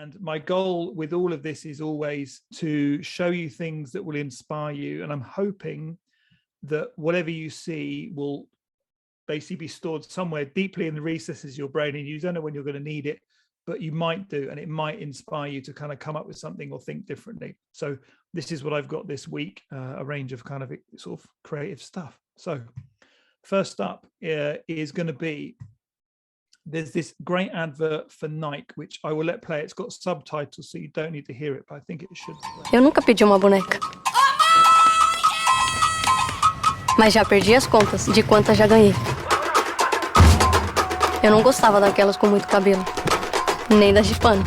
And my goal with all of this is always to show you things that will inspire you. And I'm hoping that whatever you see will basically be stored somewhere deeply in the recesses of your brain, and you don't know when you're going to need it, but you might do, and it might inspire you to kind of come up with something or think differently. So this is what I've got this week, a range of kind of sort of creative stuff. So first up is going to be, there's this great advert for Nike, which I will let play. It's got subtitles, so you don't need to hear it, but I think it should play. Eu nunca pedi uma boneca. Mas já perdi as contas de quantas já ganhei. Eu não gostava daquelas com muito cabelo, nem das de pano,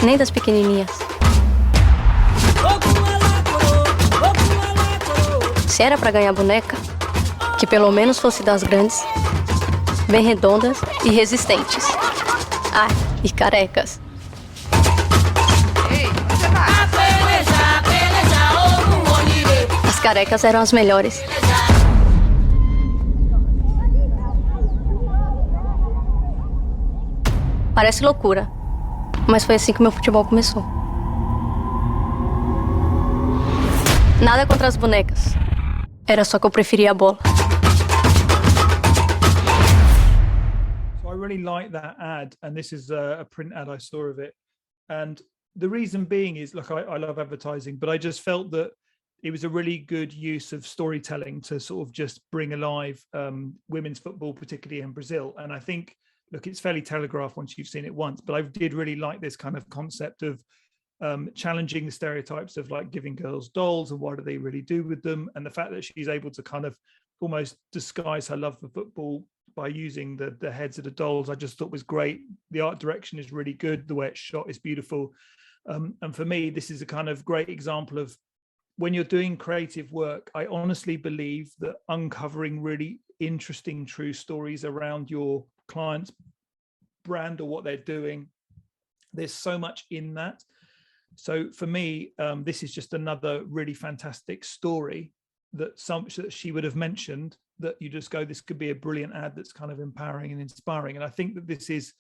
nem das pequenininhas. Se era pra ganhar boneca, que pelo menos fosse das grandes, bem redondas e resistentes. Ah, e carecas. As carecas eram as melhores. Parece loucura, mas foi assim que meu futebol começou. Nada contra as bonecas. Era só que eu preferia a bola. So I really like that ad, and this is a print ad I saw of it. And the reason being is, look, I love advertising, but I just felt that it was a really good use of storytelling to sort of just bring alive women's football, particularly in Brazil. And I think, look, it's fairly telegraphed once you've seen it once, but I did really like this kind of concept of challenging the stereotypes of like giving girls dolls and what do they really do with them. And the fact that she's able to kind of almost disguise her love for football by using the heads of the dolls, I just thought was great. The art direction is really good. The way it's shot is beautiful. And for me, this is a kind of great example of when you're doing creative work, I honestly believe that uncovering really interesting, true stories around your client's brand or what they're doing, there's so much in that. So for me, this is just another really fantastic story that she would have mentioned, that you just go, this could be a brilliant ad that's kind of empowering and inspiring. And I think that this is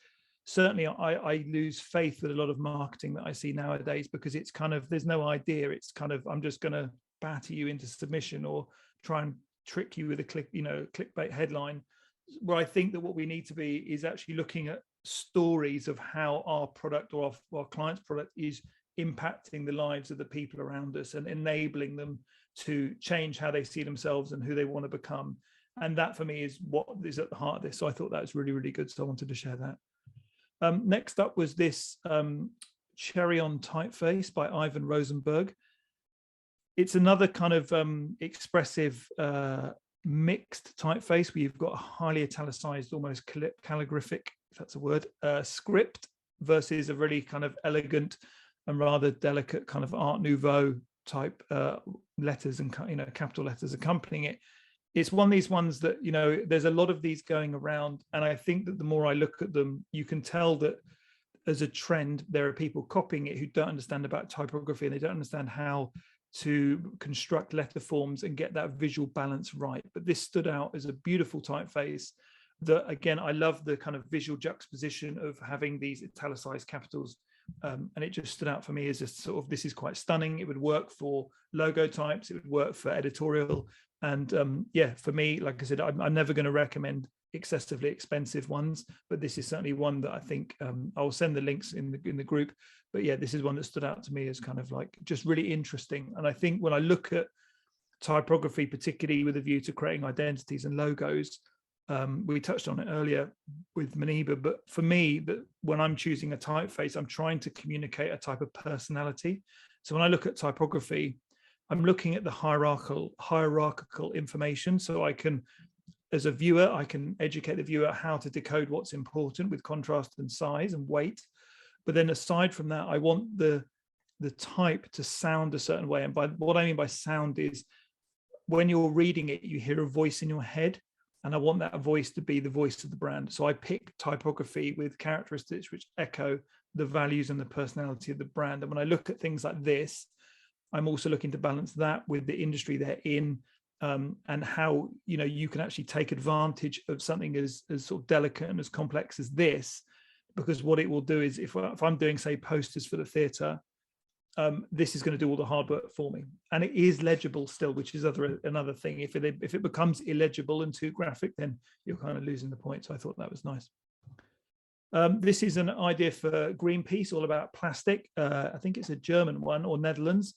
certainly, I lose faith with a lot of marketing that I see nowadays, because it's kind of, there's no idea. It's kind of, I'm just going to batter you into submission or try and trick you with a clickbait headline. Where I think that what we need to be is actually looking at stories of how our product or our client's product is impacting the lives of the people around us and enabling them to change how they see themselves and who they want to become. And that for me is what is at the heart of this. So I thought that was really, really good. So I wanted to share that. Next up was this Cherry on Typeface by Ivan Rosenberg. It's another kind of expressive mixed typeface where you've got a highly italicized, almost calligraphic, if that's a word, script versus a really kind of elegant and rather delicate kind of Art Nouveau type letters and capital letters accompanying it. It's one of these ones that, there's a lot of these going around, and I think that the more I look at them, you can tell that as a trend, there are people copying it who don't understand about typography, and they don't understand how to construct letter forms and get that visual balance right. But this stood out as a beautiful typeface that, again, I love the kind of visual juxtaposition of having these italicized capitals. And it just stood out for me as a sort of, this is quite stunning. It would work for logo types. It would work for editorial. And yeah, for me, like I said, I'm never going to recommend excessively expensive ones, but this is certainly one that I think I'll send the links in the group. But yeah, this is one that stood out to me as kind of like just really interesting. And I think when I look at typography, particularly with a view to creating identities and logos, we touched on it earlier with Maniba, but for me, that when I'm choosing a typeface, I'm trying to communicate a type of personality. So when I look at typography, I'm looking at the hierarchical information. So I can, as a viewer, I can educate the viewer how to decode what's important with contrast and size and weight. But then aside from that, I want the type to sound a certain way. And by what I mean by sound is when you're reading it, you hear a voice in your head. And I want that voice to be the voice of the brand. So I pick typography with characteristics which echo the values and the personality of the brand. And when I look at things like this, I'm also looking to balance that with the industry they're in, and how you can actually take advantage of something as sort of delicate and as complex as this because what it will do is if I'm doing, say, posters for the theatre, this is going to do all the hard work for me, and it is legible still, which is another thing. If it becomes illegible and too graphic, then you're kind of losing the point. So I thought that was nice. This is an idea for Greenpeace, all about plastic. I think it's a German one, or Netherlands.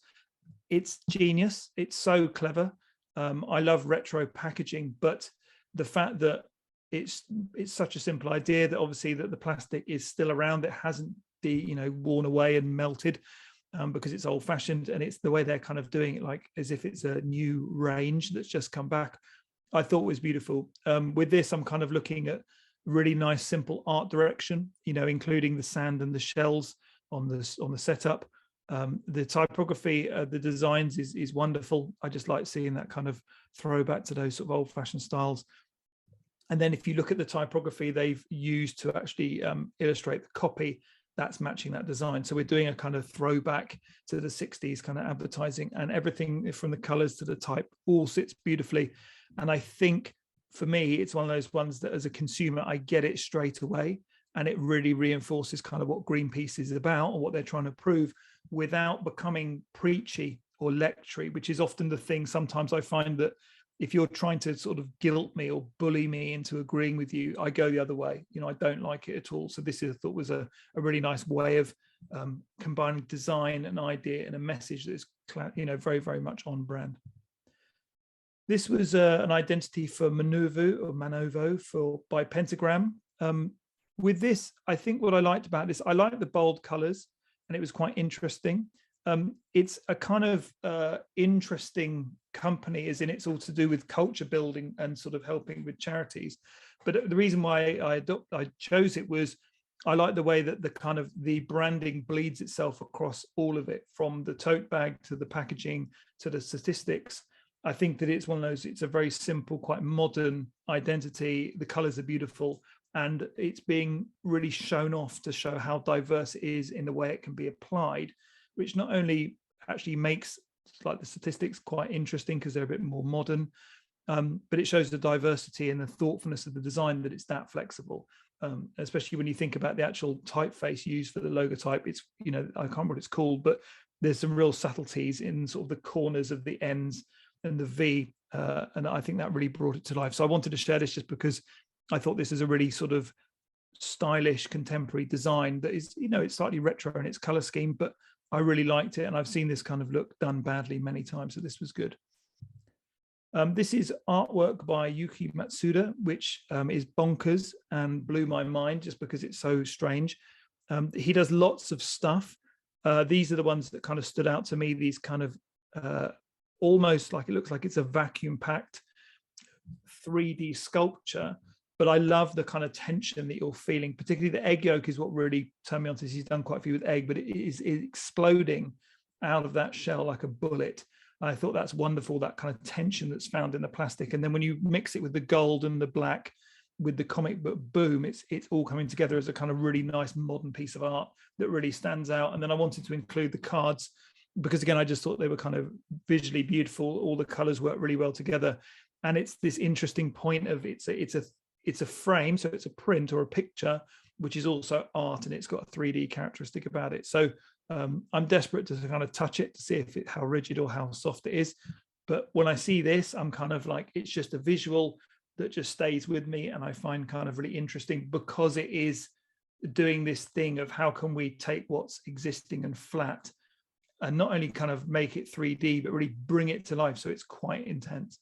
It's genius. It's so clever. I love retro packaging, but the fact that it's such a simple idea, that obviously that the plastic is still around, it hasn't worn away and melted, because it's old fashioned, and it's the way they're kind of doing it, like as if it's a new range that's just come back, I thought was beautiful. With this, I'm kind of looking at really nice, simple art direction, including the sand and the shells on the setup. The typography, the designs is wonderful. I just like seeing that kind of throwback to those sort of old-fashioned styles. And then if you look at the typography they've used to actually illustrate the copy, that's matching that design. So we're doing a kind of throwback to the 60s kind of advertising, and everything from the colors to the type all sits beautifully. And I think for me, it's one of those ones that as a consumer, I get it straight away, and it really reinforces kind of what Greenpeace is about and what they're trying to prove, without becoming preachy or lectury, which is often the thing. Sometimes I find that if you're trying to sort of guilt me or bully me into agreeing with you, I go the other way. I don't like it at all. So this I thought was a really nice way of combining design, an idea, and a message that is, very, very much on brand. This was an identity for Manovo by Pentagram. With this, I think what I liked about this, I liked the bold colors, and it was quite interesting. It's a kind of interesting company, as in it's all to do with culture building and sort of helping with charities. But the reason why I chose it was I like the way that the branding bleeds itself across all of it, from the tote bag to the packaging to the statistics. I think that it's one of those, it's a very simple, quite modern identity. The colors are beautiful, and it's being really shown off to show how diverse it is in the way it can be applied, which not only actually makes like the statistics quite interesting because they're a bit more modern, but it shows the diversity and the thoughtfulness of the design, that it's that flexible, especially when you think about the actual typeface used for the logotype. It's, I can't remember what it's called, but there's some real subtleties in sort of the corners of the N's and the V, and I think that really brought it to life. So I wanted to share this just because I thought this is a really sort of stylish contemporary design that is, it's slightly retro in its color scheme, but I really liked it, and I've seen this kind of look done badly many times, so this was good. This is artwork by Yuki Matsuda, which is bonkers and blew my mind just because it's so strange. He does lots of stuff. These are the ones that kind of stood out to me, these kind of almost like, it looks like it's a vacuum packed 3D sculpture, but I love the kind of tension that you're feeling. Particularly the egg yolk is what really turned me on to this. He's done quite a few with egg, but it is exploding out of that shell like a bullet. And I thought that's wonderful, that kind of tension that's found in the plastic. And then when you mix it with the gold and the black with the comic book, boom, it's all coming together as a kind of really nice modern piece of art that really stands out. And then I wanted to include the cards because, again, I just thought they were kind of visually beautiful. All the colors work really well together. And it's this interesting point of it's a frame, so it's a print or a picture, which is also art, and it's got a 3D characteristic about it. So I'm desperate to kind of touch it to see how rigid or how soft it is. But when I see this, I'm kind of like, it's just a visual that just stays with me, and I find kind of really interesting because it is doing this thing of how can we take what's existing and flat and not only kind of make it 3D, but really bring it to life. So it's quite intense.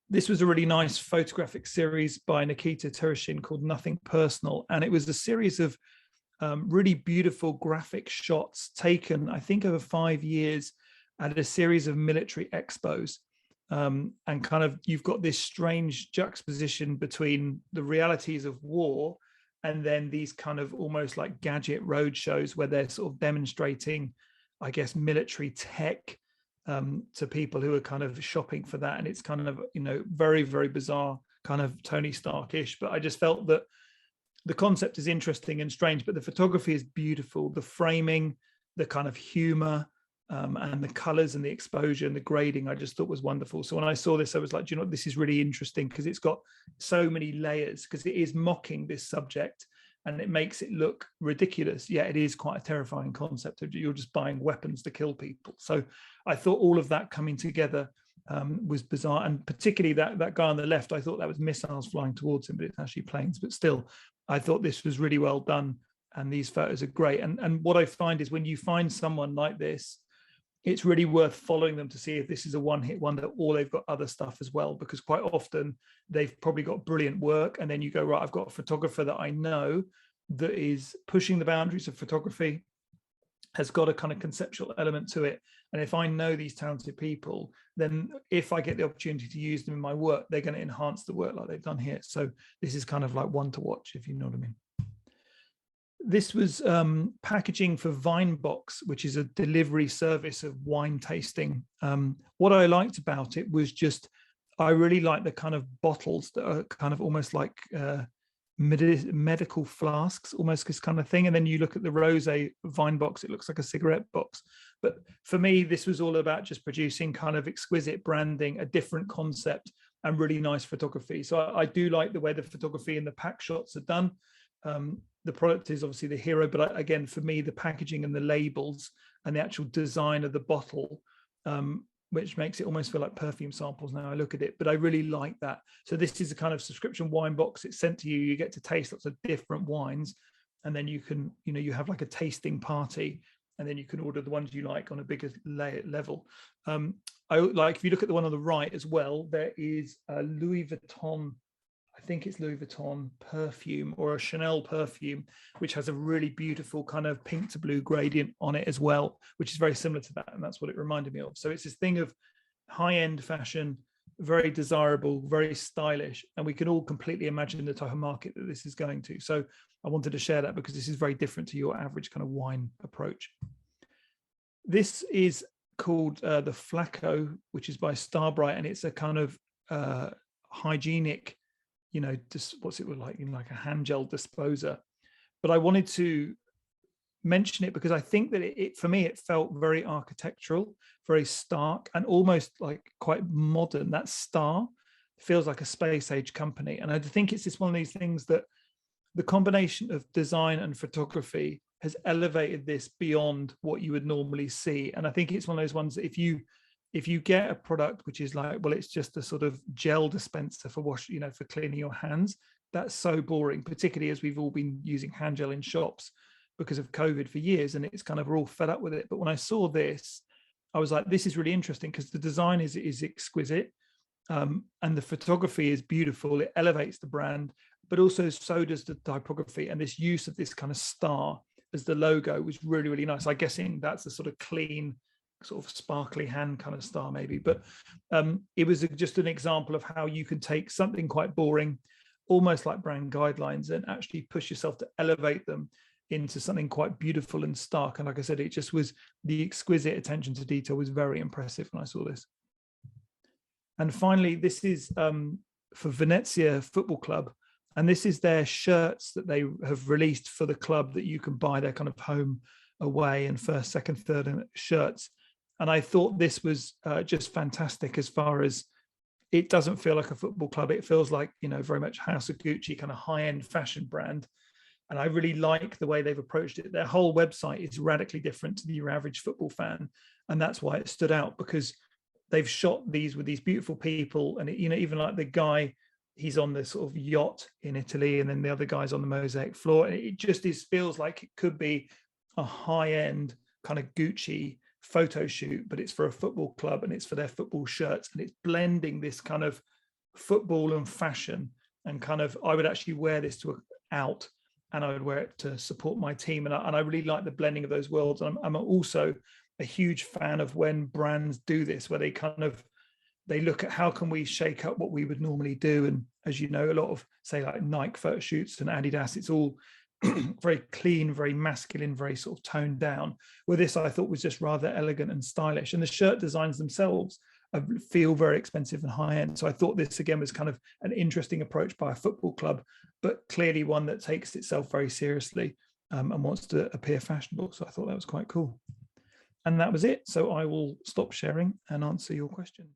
This was a really nice photographic series by Nikita Tereshkin called Nothing Personal. And it was a series of really beautiful graphic shots taken, I think, over 5 years at a series of military expos. And kind of, you've got this strange juxtaposition between the realities of war and then these kind of almost like gadget road shows where they're sort of demonstrating, I guess, military tech to people who are kind of shopping for that. And it's kind of, very, very bizarre, kind of Tony Stark-ish. But I just felt that the concept is interesting and strange, but the photography is beautiful. The framing, the kind of humor, and the colors and the exposure and the grading, I just thought was wonderful. So when I saw this, I was like, this is really interesting because it's got so many layers, because it is mocking this subject. and it makes it look ridiculous. Yeah, it is quite a terrifying concept. You're just buying weapons to kill people. So I thought all of that coming together was bizarre, and particularly that guy on the left, I thought that was missiles flying towards him, but it's actually planes. But still, I thought this was really well done, and these photos are great. And what I find is when you find someone like this, it's really worth following them to see if this is a one-hit wonder or they've got other stuff as well, because quite often they've probably got brilliant work, and then you go, right, I've got a photographer that I know that is pushing the boundaries of photography, has got a kind of conceptual element to it. And if I know these talented people, then if I get the opportunity to use them in my work, they're going to enhance the work like they've done here. So this is kind of like one to watch, if you know what I mean. This was packaging for Vinebox, which is a delivery service of wine tasting. What I liked about it was just, I really like the kind of bottles that are kind of almost like medical flasks, almost this kind of thing. And then you look at the rosé Vinebox, it looks like a cigarette box. But for me, this was all about just producing kind of exquisite branding, a different concept, and really nice photography. So I do like the way the photography and the pack shots are done. The product is obviously the hero, but again, for me, the packaging and the labels and the actual design of the bottle, which makes it almost feel like perfume samples now I look at it, but I really like that. So this is a kind of subscription wine box. It's sent to you, you get to taste lots of different wines, and then you can, you have like a tasting party, and then you can order the ones you like on a bigger level. I like, if you look at the one on the right as well, there is a Louis Vuitton, I think it's Louis Vuitton perfume or a Chanel perfume, which has a really beautiful kind of pink to blue gradient on it as well, which is very similar to that. And that's what it reminded me of. So it's this thing of high-end fashion, very desirable, very stylish. And we can all completely imagine the type of market that this is going to. So I wanted to share that because this is very different to your average kind of wine approach. This is called the Flacco, which is by Starbright. And it's a kind of hygienic, just what's it like, like a hand gel disposer. But I wanted to mention it because I think that it for me, it felt very architectural, very stark, and almost like quite modern. That star feels like a space age company. And I think it's just one of these things that the combination of design and photography has elevated this beyond what you would normally see. And I think it's one of those ones that if you get a product which is like, well, it's just a sort of gel dispenser for for cleaning your hands, that's so boring, particularly as we've all been using hand gel in shops because of COVID for years, and it's kind of, we're all fed up with it. But when I saw this, I was like, this is really interesting because the design is exquisite, and the photography is beautiful. It elevates the brand, but also so does the typography, and this use of this kind of star as the logo was really, really nice. I'm guessing that's a sort of clean, sort of sparkly hand kind of star maybe, but it was just an example of how you can take something quite boring, almost like brand guidelines, and actually push yourself to elevate them into something quite beautiful and stark. And like I said, it just was, the exquisite attention to detail was very impressive when I saw this. And finally, this is for Venezia Football Club, and this is their shirts that they have released for the club that you can buy, their kind of home, away, and first, second, third shirts. And I thought this was just fantastic, as far as it doesn't feel like a football club. It feels like, very much House of Gucci, kind of high-end fashion brand. And I really like the way they've approached it. Their whole website is radically different to your average football fan. And that's why it stood out, because they've shot these with these beautiful people. And, even like the guy, he's on this sort of yacht in Italy, and then the other guy's on the mosaic floor. And it just feels like it could be a high-end kind of Gucci photo shoot, but it's for a football club and it's for their football shirts, and it's blending this kind of football and fashion, and kind of, I would actually wear this out, and I would wear it to support my team. And I really like the blending of those worlds. And I'm also a huge fan of when brands do this, where they look at how can we shake up what we would normally do. And as you know, a lot of, say, like Nike photo shoots and Adidas, it's all very clean, very masculine, very sort of toned down. Where this, I thought, was just rather elegant and stylish. And the shirt designs themselves feel very expensive and high end. So I thought this again was kind of an interesting approach by a football club, but clearly one that takes itself very seriously and wants to appear fashionable. So I thought that was quite cool. And that was it. So I will stop sharing and answer your question.